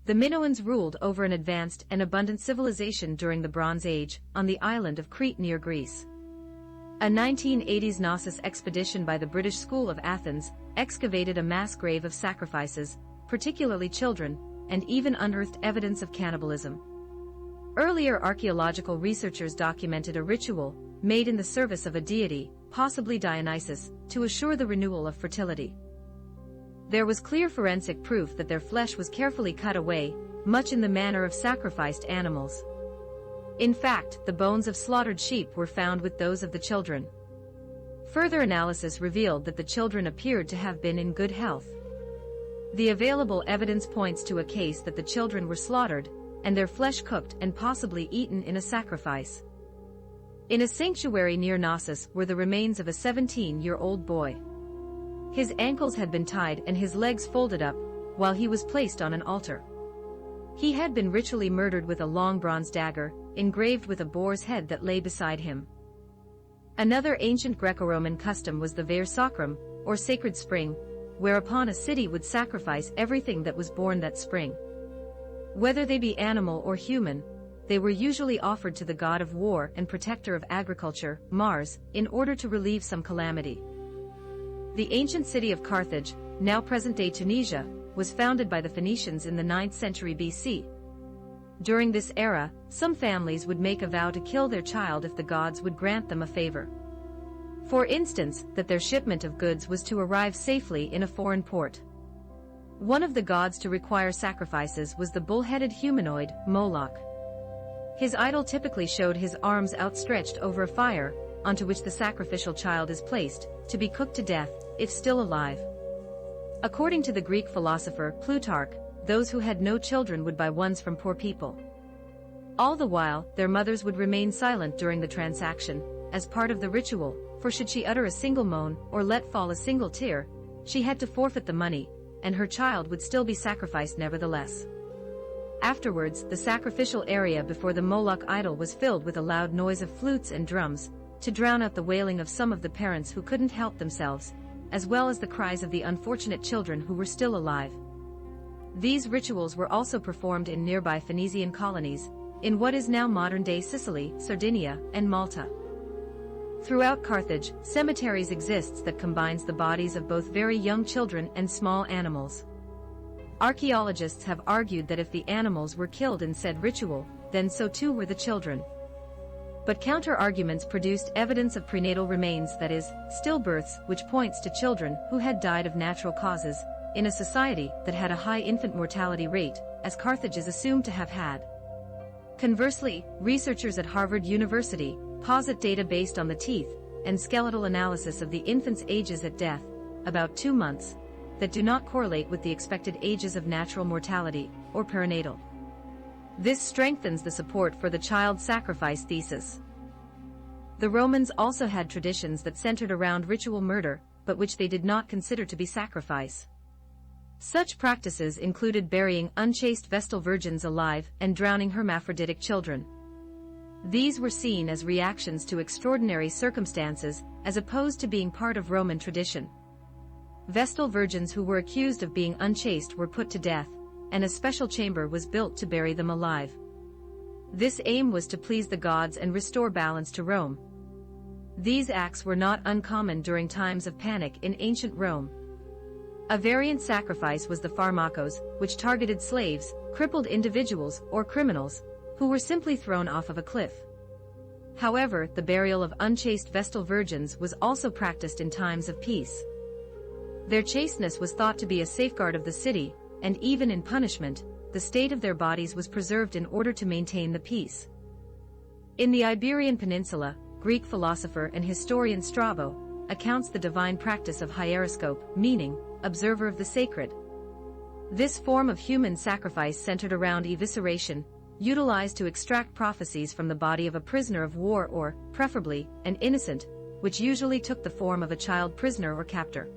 The Minoans ruled over an advanced and abundant civilization during the Bronze Age, on the island of Crete near Greece. A 1980s Knossos expedition by the British School of Athens excavated a mass grave of sacrifices, particularly children, and even unearthed evidence of cannibalism. Earlier archaeological researchers documented a ritual, made in the service of a deity, possibly Dionysus, to assure the renewal of fertility. There was clear forensic proof that their flesh was carefully cut away, much in the manner of sacrificed animals. In fact, the bones of slaughtered sheep were found with those of the children. Further analysis revealed that the children appeared to have been in good health. The available evidence points to a case that the children were slaughtered, and their flesh cooked and possibly eaten in a sacrifice. In a sanctuary near Knossos were the remains of a 17-year-old boy. His ankles had been tied and his legs folded up, while he was placed on an altar. He had been ritually murdered with a long bronze dagger, engraved with a boar's head that lay beside him. Another ancient Greco-Roman custom was the Ver Sacrum, or sacred spring, whereupon a city would sacrifice everything that was born that spring. Whether they be animal or human, they were usually offered to the god of war and protector of agriculture, Mars, in order to relieve some calamity. The ancient city of Carthage, now present-day Tunisia, was founded by the Phoenicians in the 9th century BC. During this era, some families would make a vow to kill their child if the gods would grant them a favor. For instance, that their shipment of goods was to arrive safely in a foreign port. One of the gods to require sacrifices was the bull-headed humanoid, Moloch. His idol typically showed his arms outstretched over a fire, onto which the sacrificial child is placed, to be cooked to death, if still alive. According to the Greek philosopher Plutarch, those who had no children would buy ones from poor people. All the while, their mothers would remain silent during the transaction, as part of the ritual, for should she utter a single moan or let fall a single tear, she had to forfeit the money, and her child would still be sacrificed nevertheless. Afterwards, the sacrificial area before the Moloch idol was filled with a loud noise of flutes and drums, to drown out the wailing of some of the parents who couldn't help themselves, as well as the cries of the unfortunate children who were still alive. These rituals were also performed in nearby Phoenician colonies, in what is now modern-day Sicily, Sardinia, and Malta. Throughout Carthage, cemeteries exist that combines the bodies of both very young children and small animals. Archaeologists have argued that if the animals were killed in said ritual, then so too were the children. But counter-arguments produced evidence of prenatal remains, that is, stillbirths, which points to children who had died of natural causes, in a society that had a high infant mortality rate, as Carthage is assumed to have had. Conversely, researchers at Harvard University posit data based on the teeth and skeletal analysis of the infants' ages at death, about 2 months, that do not correlate with the expected ages of natural mortality, or perinatal. This strengthens the support for the child sacrifice thesis. The Romans also had traditions that centered around ritual murder, but which they did not consider to be sacrifice. Such practices included burying unchaste Vestal virgins alive and drowning hermaphroditic children. These were seen as reactions to extraordinary circumstances, as opposed to being part of Roman tradition. Vestal virgins who were accused of being unchaste were put to death, and a special chamber was built to bury them alive. This aim was to please the gods and restore balance to Rome. These acts were not uncommon during times of panic in ancient Rome. A variant sacrifice was the pharmakos, which targeted slaves, crippled individuals, or criminals, who were simply thrown off of a cliff. However, the burial of unchaste Vestal virgins was also practiced in times of peace. Their chasteness was thought to be a safeguard of the city, and even in punishment, the state of their bodies was preserved in order to maintain the peace. In the Iberian Peninsula, Greek philosopher and historian Strabo accounts the divine practice of hieroscope, meaning observer of the sacred. This form of human sacrifice centered around evisceration, utilized to extract prophecies from the body of a prisoner of war or, preferably, an innocent, which usually took the form of a child prisoner or captor.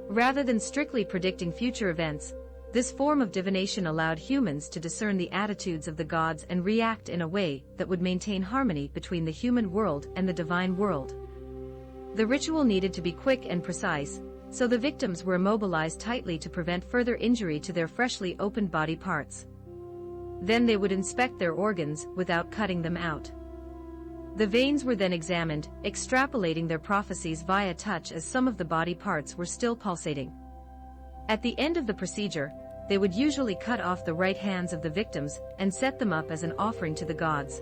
Rather than strictly predicting future events, this form of divination allowed humans to discern the attitudes of the gods and react in a way that would maintain harmony between the human world and the divine world. The ritual needed to be quick and precise, so the victims were immobilized tightly to prevent further injury to their freshly opened body parts. Then they would inspect their organs without cutting them out. The veins were then examined, extrapolating their prophecies via touch as some of the body parts were still pulsating. At the end of the procedure, they would usually cut off the right hands of the victims and set them up as an offering to the gods.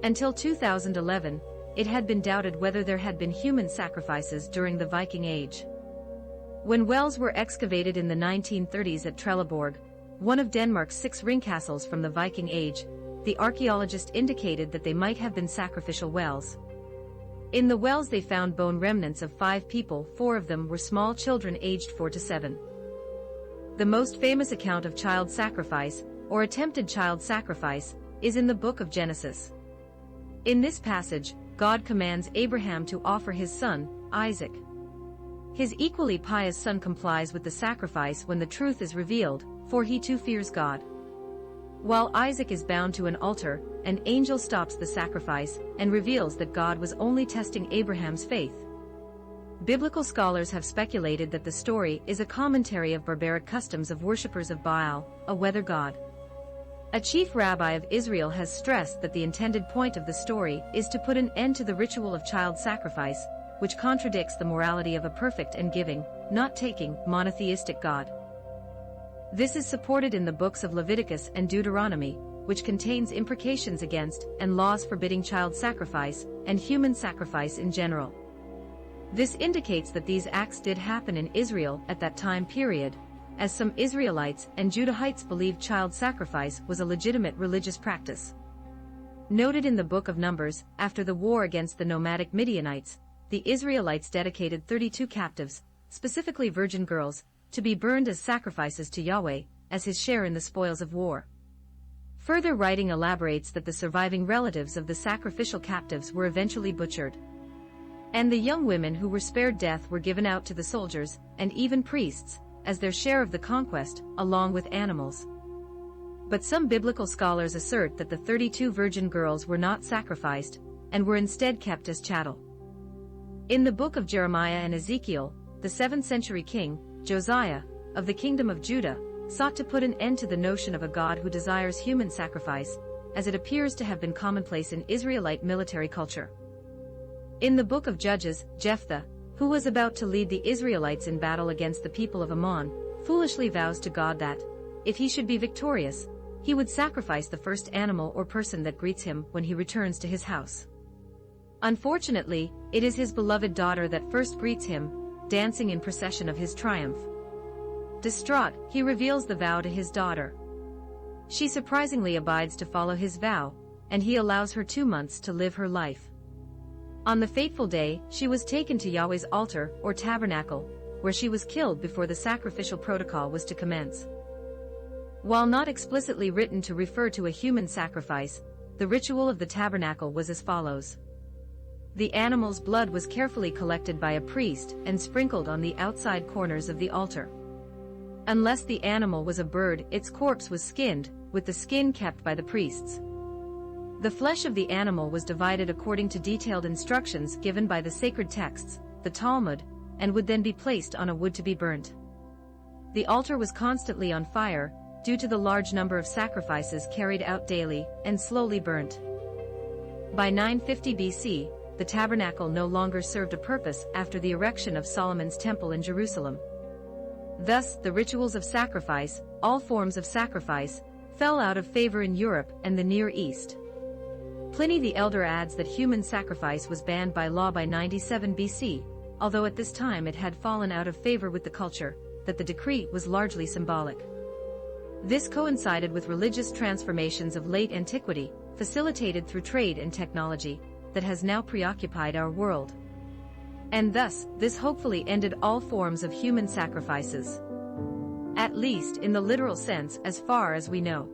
Until 2011, it had been doubted whether there had been human sacrifices during the Viking Age. When wells were excavated in the 1930s at Trelleborg, one of Denmark's 6 ring castles from the Viking Age, the archaeologist indicated that they might have been sacrificial wells. In the wells they found bone remnants of 5 people, 4 of them were small children aged 4 to 7. The most famous account of child sacrifice, or attempted child sacrifice, is in the book of Genesis. In this passage, God commands Abraham to offer his son, Isaac. His equally pious son complies with the sacrifice when the truth is revealed, for he too fears God. While Isaac is bound to an altar, an angel stops the sacrifice and reveals that God was only testing Abraham's faith. Biblical scholars have speculated that the story is a commentary of barbaric customs of worshippers of Baal, a weather god. A chief rabbi of Israel has stressed that the intended point of the story is to put an end to the ritual of child sacrifice, which contradicts the morality of a perfect and giving, not taking, monotheistic God. This is supported in the books of Leviticus and Deuteronomy, which contains imprecations against and laws forbidding child sacrifice and human sacrifice in general. This indicates that these acts did happen in Israel at that time period, as some Israelites and Judahites believed child sacrifice was a legitimate religious practice. Noted in the Book of Numbers, after the war against the nomadic Midianites, the Israelites dedicated 32 captives, specifically virgin girls, to be burned as sacrifices to Yahweh, as his share in the spoils of war. Further writing elaborates that the surviving relatives of the sacrificial captives were eventually butchered. And the young women who were spared death were given out to the soldiers, and even priests, as their share of the conquest, along with animals. But some biblical scholars assert that the 32 virgin girls were not sacrificed, and were instead kept as chattel. In the book of Jeremiah and Ezekiel, the 7th century king, Josiah, of the kingdom of Judah, sought to put an end to the notion of a God who desires human sacrifice, as it appears to have been commonplace in Israelite military culture. In the book of Judges, Jephthah, who was about to lead the Israelites in battle against the people of Ammon, foolishly vows to God that, if he should be victorious, he would sacrifice the first animal or person that greets him when he returns to his house. Unfortunately, it is his beloved daughter that first greets him, dancing in procession of his triumph. Distraught, he reveals the vow to his daughter. She surprisingly abides to follow his vow, and he allows her 2 months to live her life. On the fateful day, she was taken to Yahweh's altar, or tabernacle, where she was killed before the sacrificial protocol was to commence. While not explicitly written to refer to a human sacrifice, the ritual of the tabernacle was as follows. The animal's blood was carefully collected by a priest and sprinkled on the outside corners of the altar. Unless the animal was a bird, its corpse was skinned, with the skin kept by the priests. The flesh of the animal was divided according to detailed instructions given by the sacred texts, the Talmud, and would then be placed on a wood to be burnt. The altar was constantly on fire, due to the large number of sacrifices carried out daily, and slowly burnt. By 950 BC, the tabernacle no longer served a purpose after the erection of Solomon's temple in Jerusalem. Thus, the rituals of sacrifice, all forms of sacrifice, fell out of favor in Europe and the Near East. Pliny the Elder adds that human sacrifice was banned by law by 97 BC, although at this time it had fallen out of favor with the culture, that the decree was largely symbolic. This coincided with religious transformations of late antiquity, facilitated through trade and technology, that has now preoccupied our world. And thus, this hopefully ended all forms of human sacrifices. At least in the literal sense as far as we know.